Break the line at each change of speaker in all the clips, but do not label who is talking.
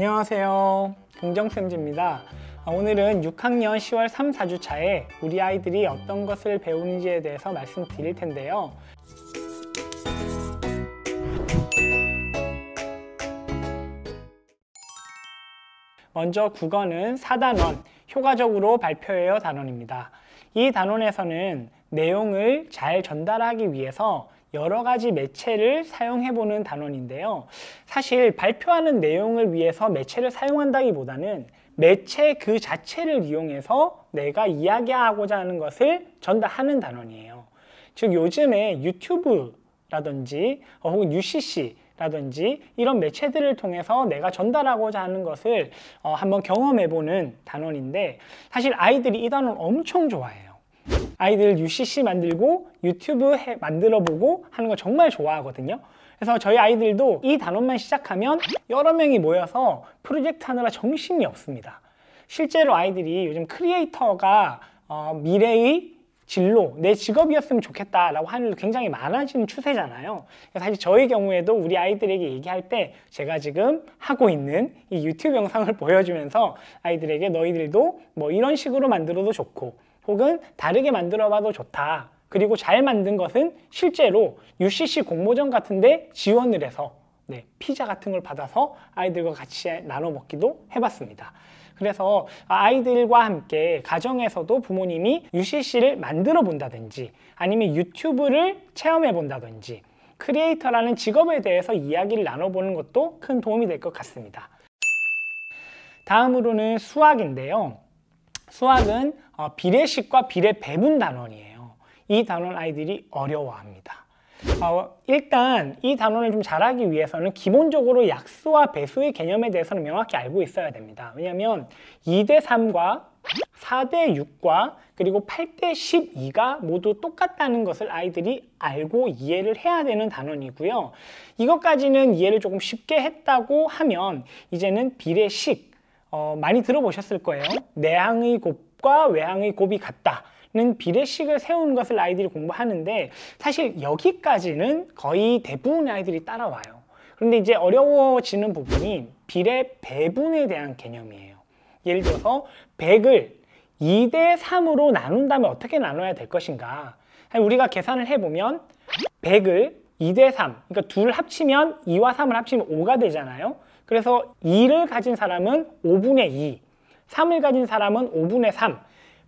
안녕하세요. 동정쌤입니다. 오늘은 6학년 10월 3, 4주차에 우리 아이들이 어떤 것을 배우는지에 대해서 말씀드릴 텐데요. 먼저 국어는 4단원, 효과적으로 발표해요 단원입니다. 이 단원에서는 내용을 잘 전달하기 위해서 여러 가지 매체를 사용해보는 단원인데요. 사실 발표하는 내용을 위해서 매체를 사용한다기보다는 매체 그 자체를 이용해서 내가 이야기하고자 하는 것을 전달하는 단원이에요. 즉 요즘에 유튜브라든지 혹은 UCC 라든지 이런 매체들을 통해서 내가 전달하고자 하는 것을 한번 경험해보는 단원인데, 사실 아이들이 이 단원 엄청 좋아해요. 아이들 UCC 만들고 유튜브 만들어보고 하는 거 정말 좋아하거든요. 그래서 저희 아이들도 이 단원만 시작하면 여러 명이 모여서 프로젝트 하느라 정신이 없습니다. 실제로 아이들이 요즘 크리에이터가 미래의 진로, 내 직업이었으면 좋겠다라고 하는 일도 굉장히 많아지는 추세잖아요. 사실 저희 경우에도 우리 아이들에게 얘기할 때 제가 지금 하고 있는 이 유튜브 영상을 보여주면서 아이들에게 너희들도 뭐 이런 식으로 만들어도 좋고 혹은 다르게 만들어봐도 좋다. 그리고 잘 만든 것은 실제로 UCC 공모전 같은데 지원을 해서 피자 같은 걸 받아서 아이들과 같이 나눠 먹기도 해봤습니다. 그래서 아이들과 함께 가정에서도 부모님이 UCC를 만들어 본다든지 아니면 유튜브를 체험해 본다든지 크리에이터라는 직업에 대해서 이야기를 나눠보는 것도 큰 도움이 될 것 같습니다. 다음으로는 수학인데요. 수학은 비례식과 비례배분 단원이에요. 이 단원 아이들이 어려워합니다. 일단 이 단원을 좀 잘하기 위해서는 기본적으로 약수와 배수의 개념에 대해서는 명확히 알고 있어야 됩니다. 왜냐하면 2대 3과 4대 6과 그리고 8대 12가 모두 똑같다는 것을 아이들이 알고 이해를 해야 되는 단원이고요. 이것까지는 이해를 조금 쉽게 했다고 하면 이제는 비례식, 많이 들어보셨을 거예요. 내항의 곱과 외항의 곱이 같다 는 비례식을 세우는 것을 아이들이 공부하는데, 사실 여기까지는 거의 대부분의 아이들이 따라와요. 그런데 이제 어려워지는 부분이 비례 배분에 대한 개념이에요. 예를 들어서 100을 2대 3으로 나눈다면 어떻게 나눠야 될 것인가. 우리가 계산을 해보면 100을 2대 3, 그러니까 둘 합치면 2와 3을 합치면 5가 되잖아요. 그래서 2를 가진 사람은 5분의 2, 3을 가진 사람은 5분의 3,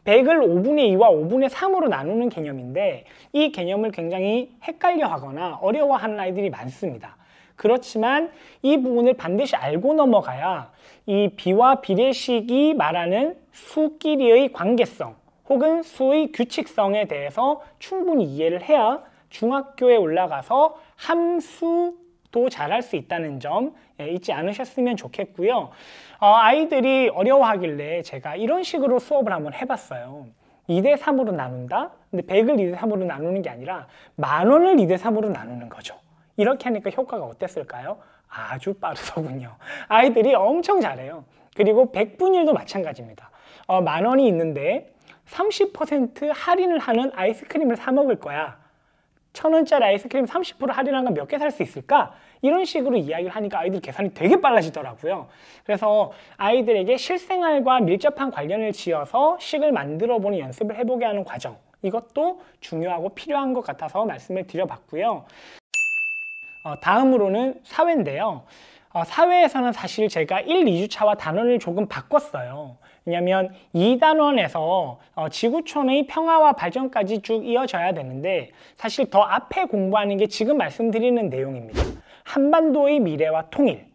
100을 5분의 2와 5분의 3으로 나누는 개념인데, 이 개념을 굉장히 헷갈려 하거나 어려워하는 아이들이 많습니다. 그렇지만 이 부분을 반드시 알고 넘어가야 이 비와 비례식이 말하는 수끼리의 관계성 혹은 수의 규칙성에 대해서 충분히 이해를 해야 중학교에 올라가서 함수도 잘할 수 있다는 점 잊지 않으셨으면 좋겠고요. 아이들이 어려워하길래 제가 이런 식으로 수업을 한번 해봤어요. 2대 3으로 나눈다? 근데 100을 2대 3으로 나누는 게 아니라 10,000원을 2대 3으로 나누는 거죠. 이렇게 하니까 효과가 어땠을까요? 아주 빠르더군요. 아이들이 엄청 잘해요. 그리고 100분율도 마찬가지입니다. 10,000원이 있는데 30% 할인을 하는 아이스크림을 사 먹을 거야. 1,000원짜리 아이스크림 30% 할인한 건 몇 개 살 수 있을까? 이런 식으로 이야기를 하니까 아이들 계산이 되게 빨라지더라고요. 그래서 아이들에게 실생활과 밀접한 관련을 지어서 식을 만들어 보는 연습을 해보게 하는 과정, 이것도 중요하고 필요한 것 같아서 말씀을 드려봤고요. 다음으로는 사회인데요. 사회에서는 사실 제가 1, 2주차와 단원을 조금 바꿨어요. 왜냐하면 이 단원에서 지구촌의 평화와 발전까지 쭉 이어져야 되는데, 사실 더 앞에 공부하는 게 지금 말씀드리는 내용입니다. 한반도의 미래와 통일.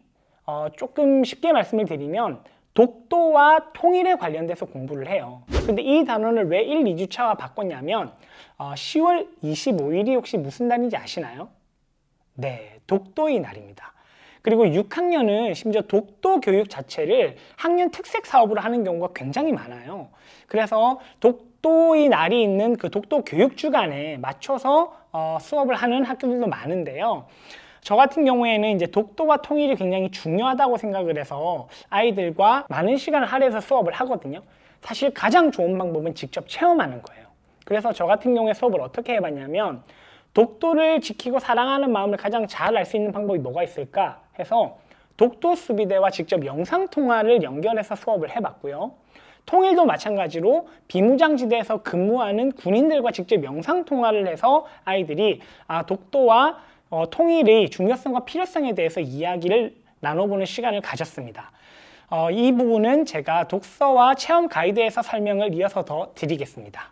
조금 쉽게 말씀을 드리면 독도와 통일에 관련돼서 공부를 해요. 근데 이 단원을 왜 1, 2주차와 바꿨냐면 10월 25일이 혹시 무슨 날인지 아시나요? 네, 독도의 날입니다. 그리고 6학년은 심지어 독도 교육 자체를 학년 특색 사업으로 하는 경우가 굉장히 많아요. 그래서 독도의 날이 있는 그 독도 교육 주간에 맞춰서 수업을 하는 학교들도 많은데요. 저 같은 경우에는 이제 독도와 통일이 굉장히 중요하다고 생각을 해서 아이들과 많은 시간을 할애해서 수업을 하거든요. 사실 가장 좋은 방법은 직접 체험하는 거예요. 그래서 저 같은 경우에 수업을 어떻게 해봤냐면, 독도를 지키고 사랑하는 마음을 가장 잘 알 수 있는 방법이 뭐가 있을까 해서 독도 수비대와 직접 영상통화를 연결해서 수업을 해봤고요. 통일도 마찬가지로 비무장지대에서 근무하는 군인들과 직접 영상통화를 해서 아이들이 독도와 통일의 중요성과 필요성에 대해서 이야기를 나눠보는 시간을 가졌습니다. 이 부분은 제가 독서와 체험 가이드에서 설명을 이어서 더 드리겠습니다.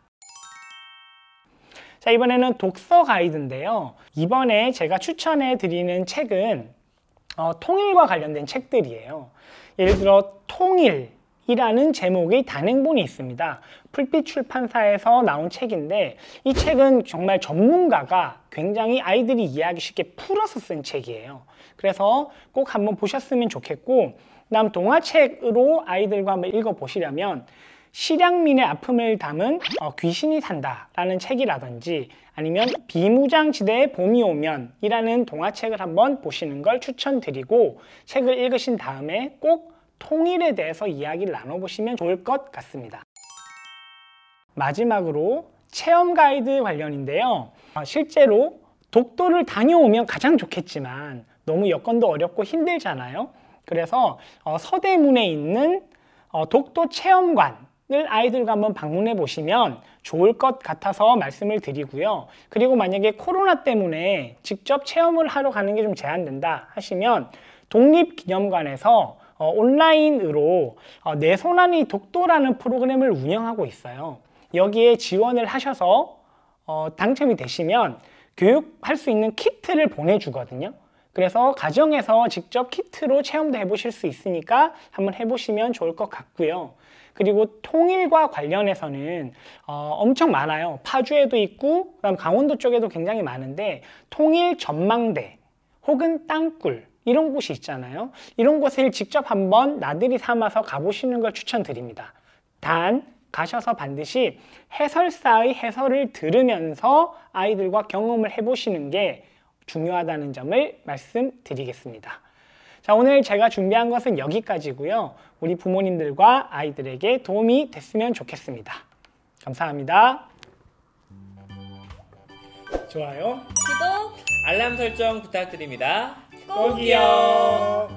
자, 이번에는 독서 가이드인데요. 이번에 제가 추천해 드리는 책은 통일과 관련된 책들이에요. 예를 들어 통일이라는 제목의 단행본이 있습니다. 풀빛 출판사에서 나온 책인데 이 책은 정말 전문가가 굉장히 아이들이 이해하기 쉽게 풀어서 쓴 책이에요. 그래서 꼭 한번 보셨으면 좋겠고, 그다음 동화책으로 아이들과 한번 읽어보시려면 실향민의 아픔을 담은 귀신이 산다라는 책이라든지 아니면 비무장지대의 봄이 오면 이라는 동화책을 한번 보시는 걸 추천드리고, 책을 읽으신 다음에 꼭 통일에 대해서 이야기를 나눠보시면 좋을 것 같습니다. 마지막으로 체험 가이드 관련인데요. 실제로 독도를 다녀오면 가장 좋겠지만 너무 여건도 어렵고 힘들잖아요. 그래서 서대문에 있는 독도 체험관을 아이들과 한번 방문해 보시면 좋을 것 같아서 말씀을 드리고요. 그리고 만약에 코로나 때문에 직접 체험을 하러 가는 게 좀 제한된다 하시면 독립기념관에서 온라인으로 내 손 안의 독도라는 프로그램을 운영하고 있어요. 여기에 지원을 하셔서 당첨이 되시면 교육할 수 있는 키트를 보내주거든요. 그래서 가정에서 직접 키트로 체험도 해보실 수 있으니까 한번 해보시면 좋을 것 같고요. 그리고 통일과 관련해서는 엄청 많아요. 파주에도 있고 그다음 강원도 쪽에도 굉장히 많은데 통일 전망대 혹은 땅굴 이런 곳이 있잖아요. 이런 곳을 직접 한번 나들이 삼아서 가보시는 걸 추천드립니다. 단 가셔서 반드시 해설사의 해설을 들으면서 아이들과 경험을 해보시는 게 중요하다는 점을 말씀드리겠습니다. 자, 오늘 제가 준비한 것은 여기까지고요. 우리 부모님들과 아이들에게 도움이 됐으면 좋겠습니다. 감사합니다. 좋아요,
구독,
알람 설정 부탁드립니다.
꼭이요.